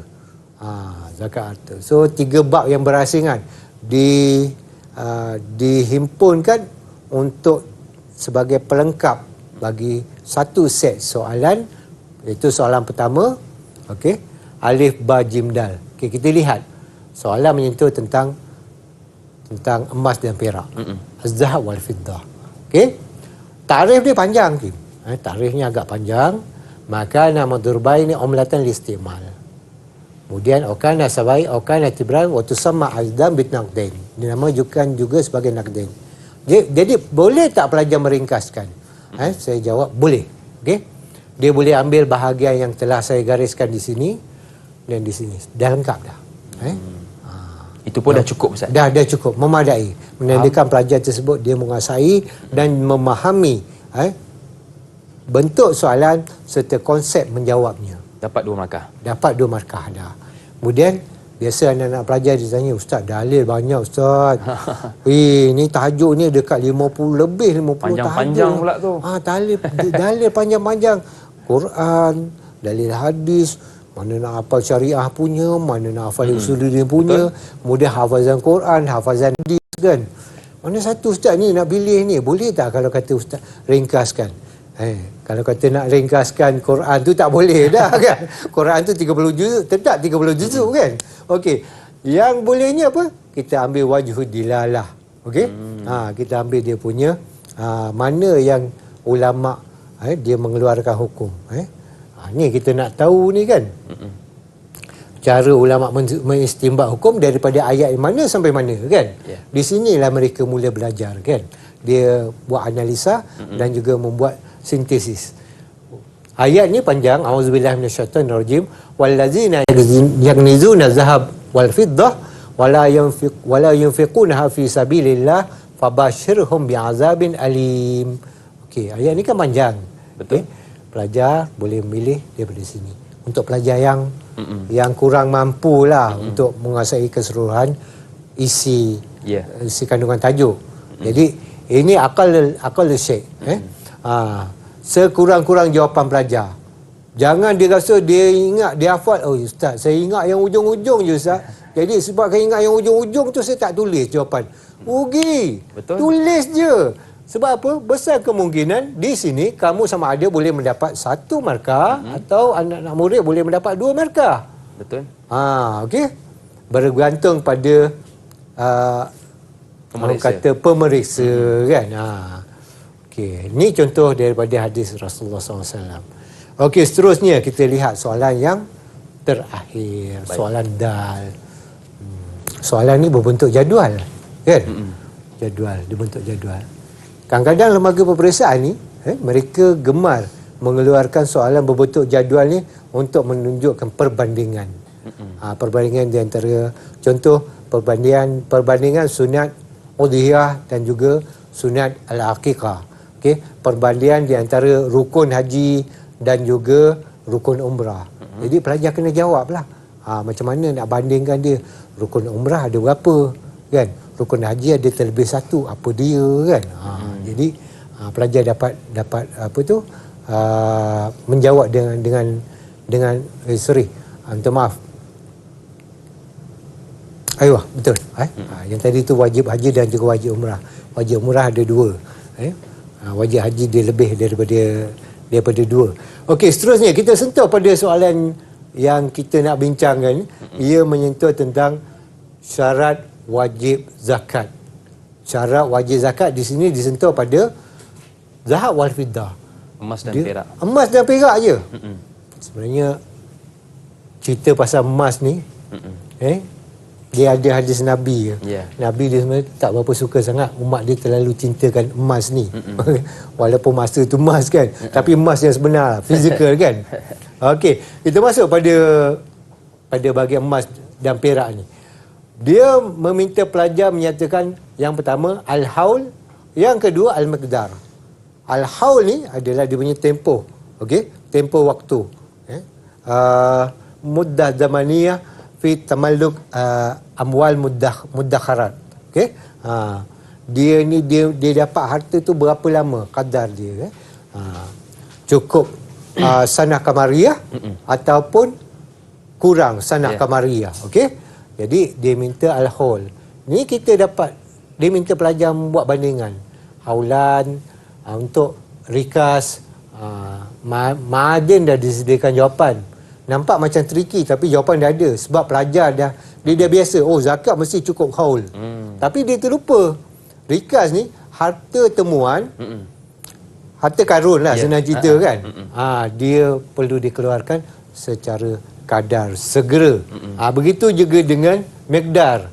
Zakat harta. So 3 bab yang berasingan dihimpunkan untuk sebagai pelengkap bagi satu set soalan, iaitu soalan pertama. Okey, alif ba jim dal. Okey, kita lihat soalan menyentuh tentang emas dan perak. Az-zahab wal fiddah. Okey, tarikh dia panjang, Kim. Tarikhnya agak panjang. Maka nama durbai ni umlatan listimal. Kemudian okana sabai, okana tibran wa tusamma azdan bit naqdain. Dinamakan juga sebagai naqdain. Jadi boleh tak pelajar meringkaskan? Saya jawab boleh. Okey. Dia boleh ambil bahagian yang telah saya gariskan di sini dan di sini. Dah lengkap dah. Itu pun dah cukup, Ustaz? Dah cukup, memadai. Menandakan pelajar tersebut dia menguasai dan memahami bentuk soalan serta konsep menjawabnya. Dapat 2 markah? Dapat 2 markah dah. Kemudian, biasa anak-anak pelajar ditanya, Ustaz, dalil banyak, Ustaz. Ni tajuk ni dekat 50 lebih, 50 panjang-panjang tajuk. Pula tu. Dalil panjang-panjang. Quran, dalil hadis, mana nak hafal syariah punya, mana nak hafal usuluddin punya, kemudian hafazan Quran, hafazan hadis kan. Mana satu Ustaz ni nak pilih ni? Boleh tak kalau kata Ustaz ringkaskan? Kalau kata nak ringkaskan Quran tu tak boleh dah kan. Quran tu 30 juzuk, tetap 30 juzuk kan. Okey. Yang bolehnya apa? Kita ambil wajhud dilalah. Okey? Kita ambil dia punya mana yang ulama dia mengeluarkan hukum. Ni kita nak tahu ni kan. Cara ulama mengistimbat hukum daripada ayat mana sampai mana kan. Di sinilah mereka mula belajar kan. Dia buat analisa dan juga membuat sintesis. Ayat ni panjang. Auzubillahi minasyaitonir rajim. Wallazina yaknizuna zahab wal fiddah wala yunfiqunaha fi sabilillah fabashshirhum bi'azabin alim. Okey, ayat ni kan panjang. Betul. Pelajar boleh memilih daripada sini. Untuk pelajar yang kurang mampu lah untuk menguasai keseluruhan isi kandungan tajuk. Jadi ini akal syekh. Sekurang-kurang jawapan pelajar. Jangan dia rasa dia ingat, dia hafal. Oh Ustaz, saya ingat yang ujung-ujung je Ustaz. Jadi sebab saya ingat yang ujung-ujung tu saya tak tulis jawapan. Rugi. Betul. Tulis je. Sebab apa? Besar kemungkinan di sini kamu sama ada boleh mendapat 1 markah atau anak-anak murid boleh mendapat 2 markah. Betul. Okey. Bergantung pada orang kata pemeriksa kan. Okey. Ini contoh daripada hadis Rasulullah SAW. Okey, seterusnya kita lihat soalan yang terakhir. Baik. Soalan dal. Soalan ni berbentuk jadual kan? Jadual, dia bentuk jadual. Kadang-kadang lembaga peperiksaan ni mereka gemar mengeluarkan soalan berbentuk jadual ni untuk menunjukkan perbandingan. Perbandingan di antara contoh perbandingan sunat udhiyah dan juga sunat al-aqiqah. Okey, perbandingan di antara rukun haji dan juga rukun umrah. Jadi pelajar kena jawablah. Macam mana nak bandingkan dia? Rukun umrah ada berapa? Kan? Rukun haji ada terlebih satu, apa dia kan? Jadi pelajar dapat apa tu? Menjawab dengan minta maaf. Ayuh, betul. Yang tadi tu wajib haji dan juga wajib umrah. Wajib umrah ada dua. Wajib haji dia lebih daripada dua. Okey, seterusnya kita sentuh pada soalan yang kita nak bincangkan. Ia menyentuh tentang syarat wajib zakat. Syarat wajib zakat di sini disentuh pada zahab wal fiddah. Emas dan perak. Emas dan perak je. Sebenarnya cerita pasal emas ni dia ada hadis Nabi. Nabi dia sebenarnya tak berapa suka sangat umat dia terlalu cintakan emas ni. Walaupun masa tu emas kan, tapi emas yang sebenar, fizikal kan. Okey, kita masuk pada bahagian emas dan perak ni. Dia meminta pelajar menyatakan yang pertama al-haul, yang kedua al-miqdar. Al-haul ni adalah dia punya tempoh. Okey, tempoh waktu. Muddah zamaniyah fi tamalluk amwal muddakharat. Okey, dia dapat harta tu berapa lama kadar dia. Cukup sanah kamariyah ataupun kurang sanah kamariyah. Okey, jadi dia minta al-haul. Ni dia minta pelajar buat bandingan haulan untuk rikas. Ma'adin dah disediakan jawapan. Nampak macam tricky tapi jawapan dah ada sebab pelajar dia dah biasa. Oh, zakat mesti cukup haul. Tapi dia terlupa. Rikas ni harta temuan, harta karun lah senang cerita kan. Dia perlu dikeluarkan secara kadar, segera. Begitu juga dengan miqdar.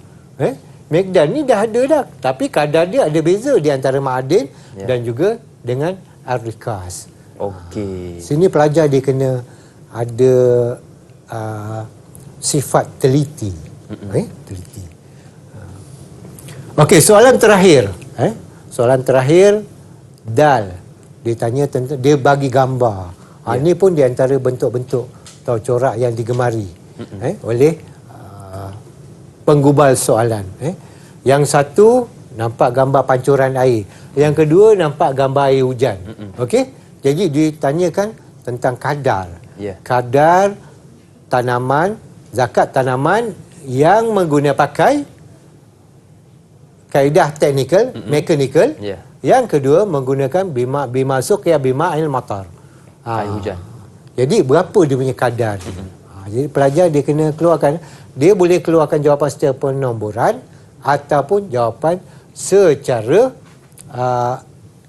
Miqdar ni dah ada dah, tapi kadar dia ada beza di antara ma'adin dan juga dengan ar-rikas. Okey. Sini pelajar dia kena ada sifat teliti. Teliti. Okey, soalan terakhir. Soalan terakhir dal. Dia tanya tentang, dia bagi gambar. Ini pun di antara bentuk-bentuk atau corak yang digemari oleh penggubal soalan. Yang satu nampak gambar pancuran air. Yang kedua nampak gambar air hujan. Okey? Jadi ditanyakan tentang kadar. Kadar tanaman, zakat tanaman yang menggunakan pakai kaedah teknikal, mekanikal. Yang kedua menggunakan bima suqya bima ail matar. Air hujan. Jadi berapa dia punya kadar? Jadi pelajar dia kena keluarkan, dia boleh keluarkan jawapan secara penomboran ataupun jawapan secara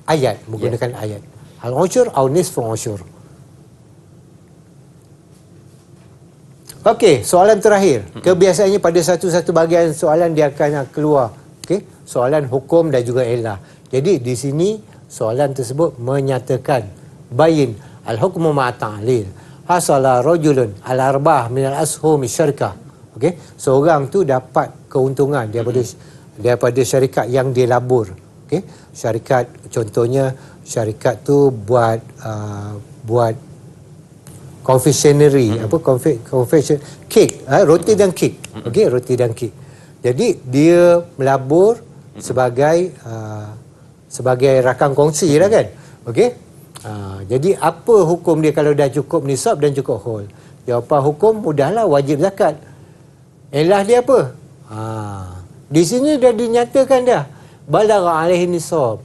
ayat, menggunakan ayat. Al-ushur atau nisfu ushur. Okey, soalan terakhir. Kebiasaannya pada satu-satu bahagian soalan dia akan keluar. Okey, soalan hukum dan juga illah. Jadi di sini soalan tersebut menyatakan bayin al-hukmu ma'a ta'lil. Hasala rajulun al-arbah min al-ashum syarikah. Okey, seorang tu dapat keuntungan daripada syarikat yang dia labur. Okey, syarikat contohnya syarikat tu buat confectionery, confection cake, roti dan kek. Okey, roti dan kek. Jadi dia melabur sebagai rakan kongsi lah kan. Okey. Jadi apa hukum dia kalau dah cukup nisab dan cukup haul? Jawapan hukum mudahlah, wajib zakat. Elah dia apa? Di sini dah dinyatakan dah. Balagha alaihi nisab.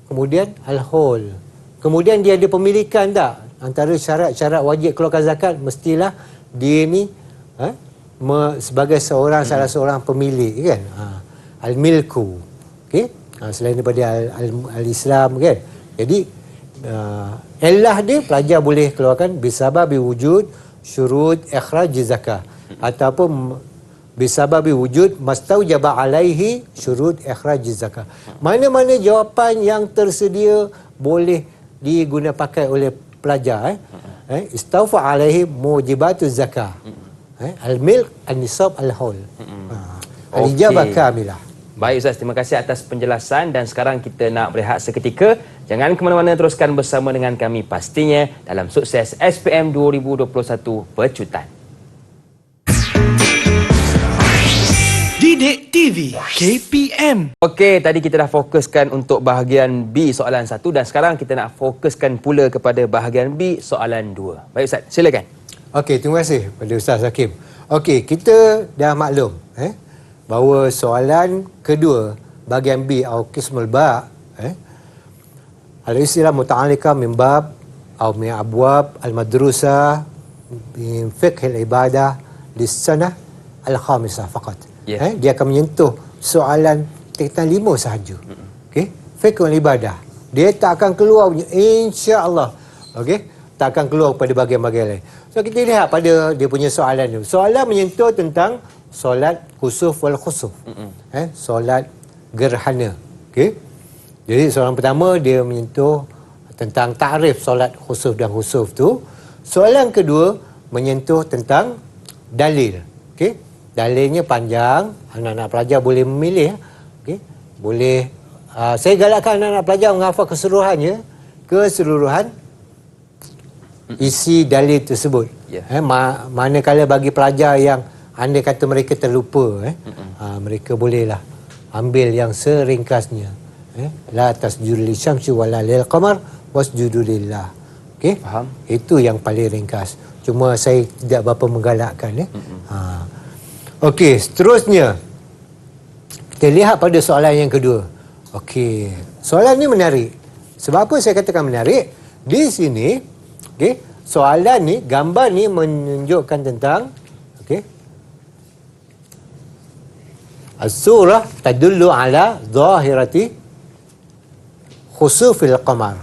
Kemudian al-haul. Kemudian dia ada pemilikan tak? Antara syarat-syarat wajib keluarkan zakat mestilah dia ni sebagai salah seorang pemilik kan. Al-milku. Okey. Selain daripada al-Islam kan. Jadi elah dia pelajar boleh keluarkan bisababi wujud syurut ikhraj zakah ataupun bisababi wujud mastaujaba alaihi syurut ikhraj zakat. Mana-mana jawapan yang tersedia boleh diguna pakai oleh pelajar istaufa alaihi mujibatuz zakah. Al-milk, an-nisab, al-haul. Al-ijabah kamilah. Baik Ustaz, terima kasih atas penjelasan dan sekarang kita nak berehat seketika. Jangan ke mana-mana, teruskan bersama dengan kami pastinya dalam Sukses SPM 2021 Pecutan. Didik TV KPM. Okey, tadi kita dah fokuskan untuk bahagian B soalan 1 dan sekarang kita nak fokuskan pula kepada bahagian B soalan 2. Baik Ustaz, silakan. Okey, terima kasih pada Ustaz Hakim. Okey, kita dah maklum bahawa soalan kedua bahagian B atau qismul ba al-istilah muta'alliqah min bab atau min abwab al-madrusa min fiqh al-ibadah lis-sanah al-khamisah faqat. Dia akan menyentuh soalan tingkatan 5 sahaja. Okey, fiqh al-ibadah. Dia tak akan keluar insya-Allah. Okey, tak akan keluar pada bahagian-bahagian lain. So kita lihat pada dia punya soalan tu. Soalan menyentuh tentang solat khusuf wal khusuf. Solat gerhana. Okey. Jadi soalan pertama dia menyentuh tentang takrif solat khusuf dan khusuf tu. Soalan kedua menyentuh tentang dalil. Okey. Dalilnya panjang, anak-anak pelajar boleh memilih. Okey. Boleh saya galakkan anak-anak pelajar menghafal keseluruhannya, keseluruhan isi dalil tersebut. Manakala bagi pelajar yang andai kata mereka terlupa, mereka bolehlah ambil yang seringkasnya. La tasjudu lisyamsi wala lil qamar wasjudu lillah. Okey? Faham? Itu yang paling ringkas. Cuma saya tidak berapa menggalakkan. Okey, seterusnya kita lihat pada soalan yang kedua. Okey, soalan ni menarik. Sebab apa saya katakan menarik? Di sini, okey, soalan ni, gambar ni menunjukkan tentang as-surah tadullu ala zahirati khusufil qamar.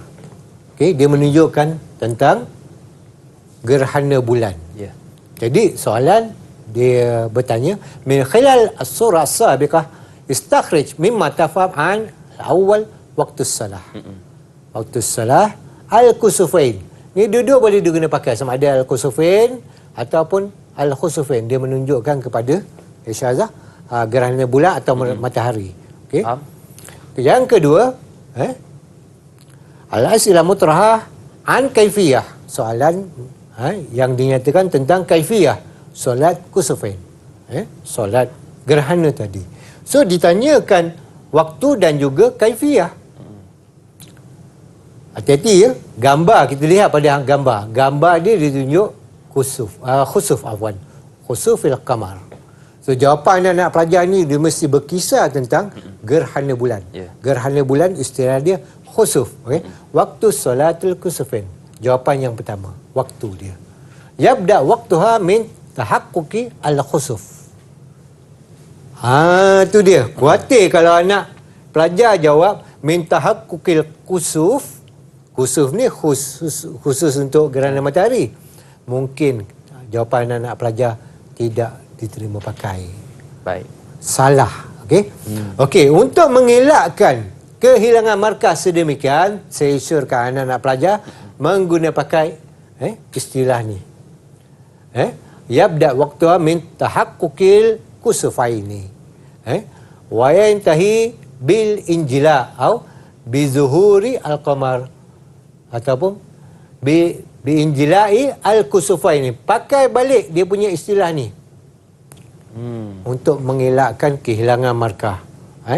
Okey, dia menunjukkan tentang gerhana bulan. Jadi soalan dia bertanya, min khilal as-surah as-sabiqah istakhrij mimma tafham an awal waktu salah. Waktu salah al-kusufain. Ni dua-dua boleh diguna pakai sama ada al-kusufain ataupun al-khusufain. Dia menunjukkan kepada isyazah gerhana bulan atau matahari. Okey. Yang kedua, al-as'ilah mutrahah an kaifiyah. Soalan yang dinyatakan tentang kaifiyah solat kusufain. Solat gerhana tadi. So ditanyakan waktu dan juga kaifiyah. Hati-hati ya, gambar kita lihat pada gambar. Gambar dia ditunjuk khusuf afwan. Khusufil qamar. So jawapan anak pelajar ni dia mesti berkisar tentang gerhana bulan. Gerhana bulan istilah dia khusuf. Waktu solatul kusufain. Jawapan yang pertama, waktu dia. Yabda waktuha min tahaqquqi al-khusuf. Tu dia. Khawatir kalau anak pelajar jawab min tahaqquqil kusuf. Kusuf ni khusus untuk gerhana matahari. Mungkin jawapan anak pelajar tidak diterima pakai. Baik. Salah. Okey. Okey, untuk mengelakkan kehilangan markah sedemikian, saya syorkan anak-anak pelajar mengguna pakai istilah ni. Yabda waqtuha min tahaqquqil kusufaini. Wa yantahi bil injila atau bi zuhuri al-qamar ataupun bi injilai al-kusufaini. Pakai balik dia punya istilah ni. Untuk mengelakkan kehilangan markah.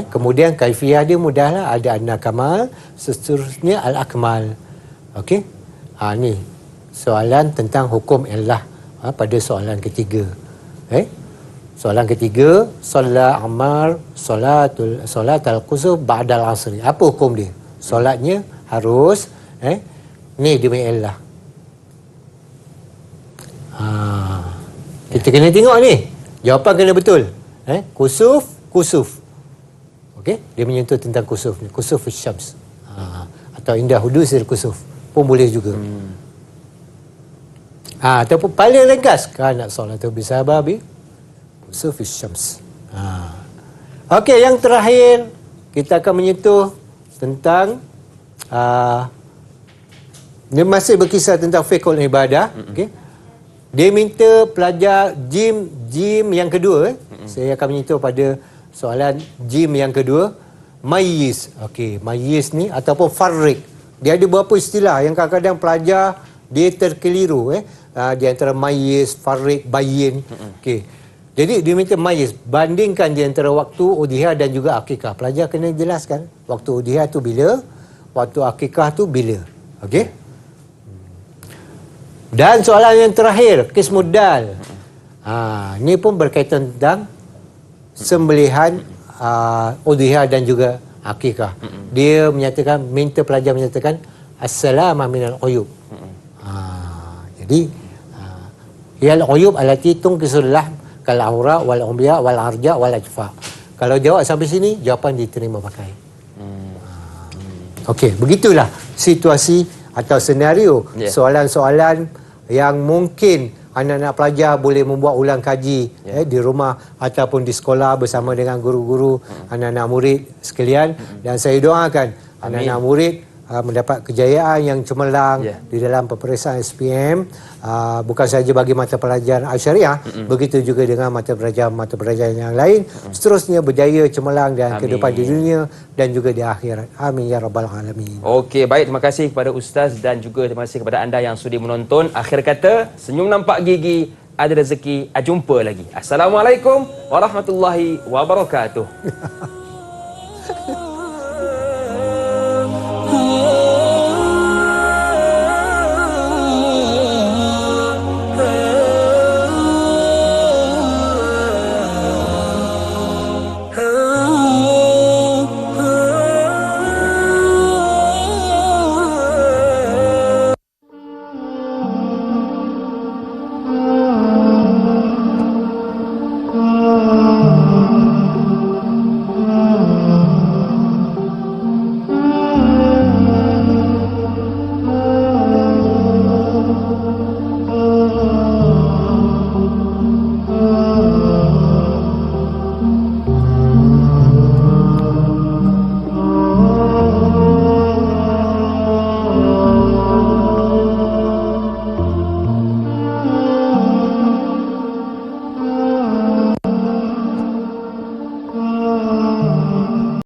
Kemudian kaifiyah dia mudahlah, ada adna kamal, seterusnya al-akmal. Okey? Ni soalan tentang hukum illah pada soalan ketiga. Soalan ketiga, solat Ammar solat al-kusuf ba'dal asri. Apa hukum dia? Solatnya harus ni dia punya illah. Kita kena tengok ni. Jawapan kena betul. Kusuf. Okey, dia menyentuh tentang kusuf ni. Kusuf syams. Atau indah hudusil kusuf pun boleh juga. Ataupun paling ringkas, kanat salatul bisababi kusufis syams. Okey, yang terakhir kita akan menyentuh tentang dia masih berkisar tentang fiqhul ibadah. Okey. Dia minta pelajar jim yang kedua. Saya akan menyentuh pada soalan jim yang kedua. Mayyiz. Okey, mayyiz ni ataupun farriq. Dia ada beberapa istilah yang kadang-kadang pelajar dia terkeliru di antara mayyiz, farriq, bayyin. Okey. Jadi dia minta mayyiz, bandingkan di antara waktu udhiyah dan juga akikah. Pelajar kena jelaskan waktu udhiyah tu bila, waktu akikah tu bila. Okey? Dan soalan yang terakhir, qismud dal. Ini pun berkaitan tentang sembelihan udhiyah dan juga akikah. Dia menyatakan, minta pelajar menyatakan as-salamah minal uyub. Jadi hiyal uyub allati tunqisullah kal aura wal umbiya wal arja wal ajfa. Kalau jawab sampai sini, jawapan diterima pakai. Okey, begitulah situasi atau senario soalan-soalan yang mungkin anak-anak pelajar boleh membuat ulang kaji di rumah ataupun di sekolah bersama dengan guru-guru, anak-anak murid sekalian. Dan saya doakan anak-anak murid mendapat kejayaan yang cemerlang di dalam peperiksaan SPM, bukan sahaja bagi mata pelajaran Al-Syariah, begitu juga dengan mata pelajaran yang lain, seterusnya berjaya cemerlang dan kehidupan di dunia dan juga di akhirat. Amin ya rabbal alamin. Okey, baik, terima kasih kepada Ustaz dan juga terima kasih kepada anda yang sudi menonton. Akhir kata, senyum nampak gigi, ada rezeki, jumpa lagi. Assalamualaikum warahmatullahi wabarakatuh.